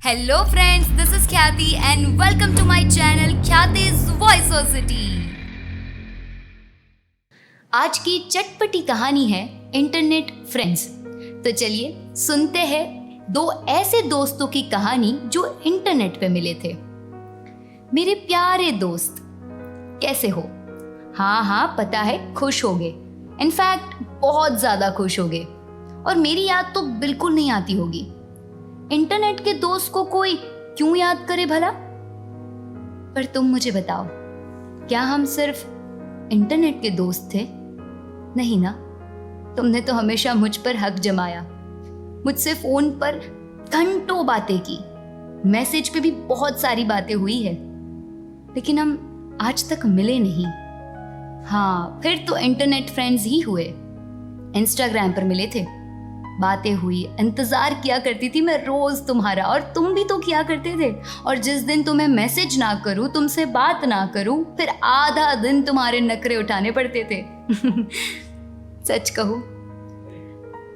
Hello friends, this is Khyati and welcome to my channel Khyati's Voiceosity। आज की चटपटी कहानी है इंटरनेट फ्रेंड्स। तो चलिए सुनते हैं दो ऐसे दोस्तों की कहानी जो इंटरनेट पे मिले थे। मेरे प्यारे दोस्त, कैसे हो? हाँ पता है, खुश हो गए। इनफैक्ट बहुत ज़्यादा खुश हो गए। और मेरी याद तो बिल्कुल नहीं आती होगी। इंटरनेट के दोस्त को कोई क्यों याद करे भला? पर तुम मुझे बताओ, क्या हम सिर्फ इंटरनेट के दोस्त थे? नहीं ना। तुमने तो हमेशा मुझ पर हक जमाया, मुझसे फोन पर घंटों बातें की, मैसेज पे भी बहुत सारी बातें हुई है, लेकिन हम आज तक मिले नहीं। हाँ, फिर तो इंटरनेट फ्रेंड्स ही हुए। इंस्टाग्राम पर मिले थे, बातें हुई, इंतजार किया करती थी मैं रोज तुम्हारा, और तुम भी तो किया करते थे। और जिस दिन तुम्हें मैसेज ना करूं, तुमसे बात ना करूं, फिर आधा दिन तुम्हारे नखरे उठाने पड़ते थे। सच कहूं,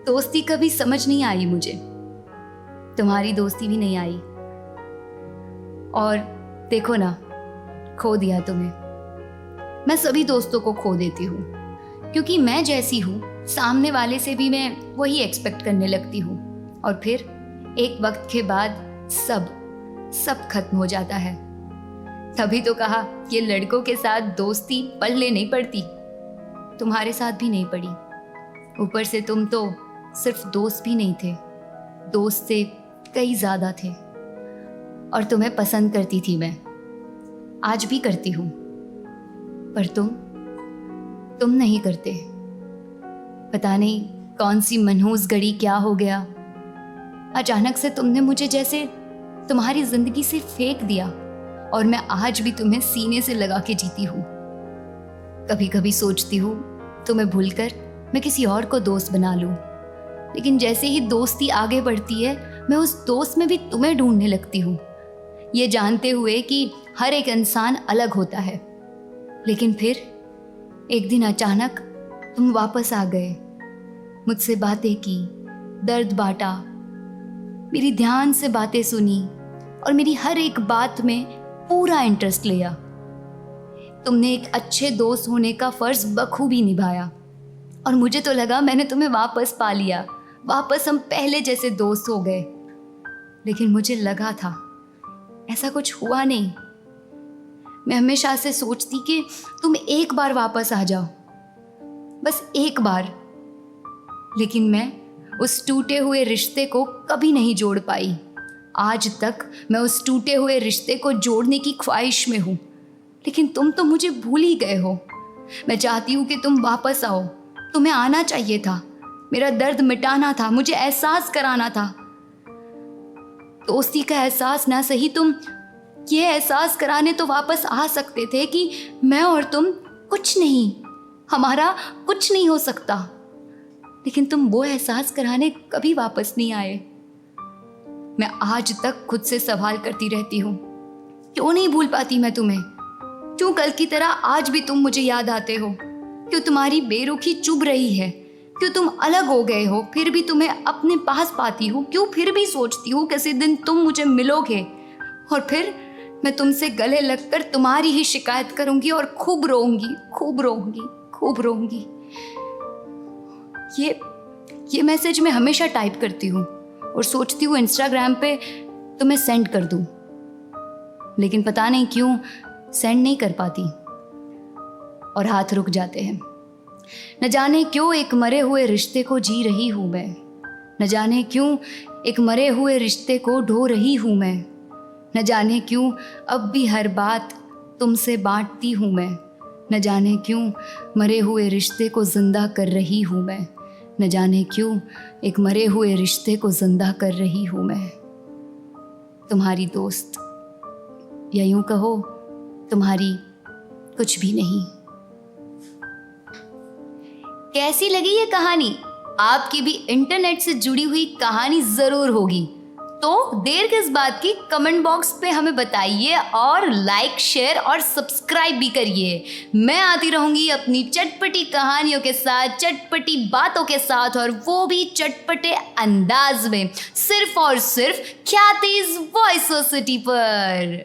दोस्ती कभी समझ नहीं आई मुझे, तुम्हारी दोस्ती भी नहीं आई। और देखो ना, खो दिया तुम्हें। मैं सभी दोस्तों को खो देती हूँ, क्योंकि मैं जैसी हूँ सामने वाले से भी मैं वही एक्सपेक्ट करने लगती हूँ, और फिर एक वक्त के बाद सब खत्म हो जाता है। तभी तो कहा कि लड़कों के साथ दोस्ती पल्ले नहीं पड़ती। तुम्हारे साथ भी नहीं पड़ी। ऊपर से तुम तो सिर्फ दोस्त भी नहीं थे, दोस्त से कई ज़्यादा थे। और तुम्हें पसंद करती थी मैं, आज भी करती हूँ, पर तुम नहीं करते। पता नहीं कौन सी मनहूस घड़ी क्या हो गया, अचानक से तुमने मुझे जैसे तुम्हारी जिंदगी से फेंक दिया, और मैं आज भी तुम्हें सीने से लगा के जीती हूँ। कभी कभी सोचती हूँ तुम्हें भूलकर मैं किसी और को दोस्त बना लूँ, लेकिन जैसे ही दोस्ती आगे बढ़ती है, मैं उस दोस्त में भी तुम्हें ढूंढने लगती हूँ, ये जानते हुए कि हर एक इंसान अलग होता है। लेकिन फिर एक दिन अचानक तुम वापस आ गए, मुझसे बातें की, दर्द बांटा, मेरी ध्यान से बातें सुनी, और मेरी हर एक बात में पूरा इंटरेस्ट लिया। तुमने एक अच्छे दोस्त होने का फर्ज बखूबी निभाया, और मुझे तो लगा मैंने तुम्हें वापस पा लिया, वापस हम पहले जैसे दोस्त हो गए। लेकिन मुझे लगा था ऐसा कुछ हुआ नहीं। मैं हमेशा से सोचती कि तुम एक बार वापस आ जाओ, बस एक बार। लेकिन मैं उस टूटे हुए रिश्ते को कभी नहीं जोड़ पाई। आज तक मैं उस टूटे हुए रिश्ते को जोड़ने की ख्वाहिश में हूँ, लेकिन तुम तो मुझे भूल ही गए हो। मैं चाहती हूँ कि तुम वापस आओ। तुम्हें आना चाहिए था, मेरा दर्द मिटाना था, मुझे एहसास कराना था। दोस्ती का एहसास ना सही, तुम ये एहसास कराने तो वापस आ सकते थे कि मैं और तुम कुछ नहीं, हमारा कुछ नहीं हो सकता। लेकिन तुम वो एहसास कराने कभी वापस नहीं आए। मैं आज तक खुद से सवाल करती रहती हूँ, क्यों नहीं भूल पाती मैं तुम्हें? क्यों कल की तरह आज भी तुम मुझे याद आते हो? क्यों तुम्हारी बेरुखी चुभ रही है? क्यों तुम अलग हो गए हो फिर भी तुम्हें अपने पास पाती हूँ? क्यों फिर भी सोचती हूँ किसी दिन तुम मुझे मिलोगे, और फिर मैं तुमसे गले लगकर तुम्हारी ही शिकायत करूंगी और खूब रोऊंगी, खूब रोऊंगी, खूब रोऊंगी। ये मैसेज मैं हमेशा टाइप करती हूँ और सोचती हूँ इंस्टाग्राम पे तुम्हें सेंड कर दूँ, लेकिन पता नहीं क्यों सेंड नहीं कर पाती, और हाथ रुक जाते हैं। न जाने क्यों एक मरे हुए रिश्ते को जी रही हूँ मैं, न जाने क्यों एक मरे हुए रिश्ते को ढो रही हूँ मैं, न जाने क्यों अब भी हर बात तुमसे बांटती हूँ मैं, न जाने क्यों मरे हुए रिश्ते को जिंदा कर रही हूँ मैं, न जाने क्यों एक मरे हुए रिश्ते को जिंदा कर रही हूँ मैं। तुम्हारी दोस्त, या यूं कहो तुम्हारी कुछ भी नहीं। कैसी लगी ये कहानी? आपकी भी इंटरनेट से जुड़ी हुई कहानी जरूर होगी, तो देर किस बात की, कमेंट बॉक्स पे हमें बताइए और लाइक, शेयर और सब्सक्राइब भी करिए। मैं आती रहूंगी अपनी चटपटी कहानियों के साथ, चटपटी बातों के साथ, और वो भी चटपटे अंदाज में, सिर्फ और सिर्फ ख्यातिज वॉइस सिटी पर।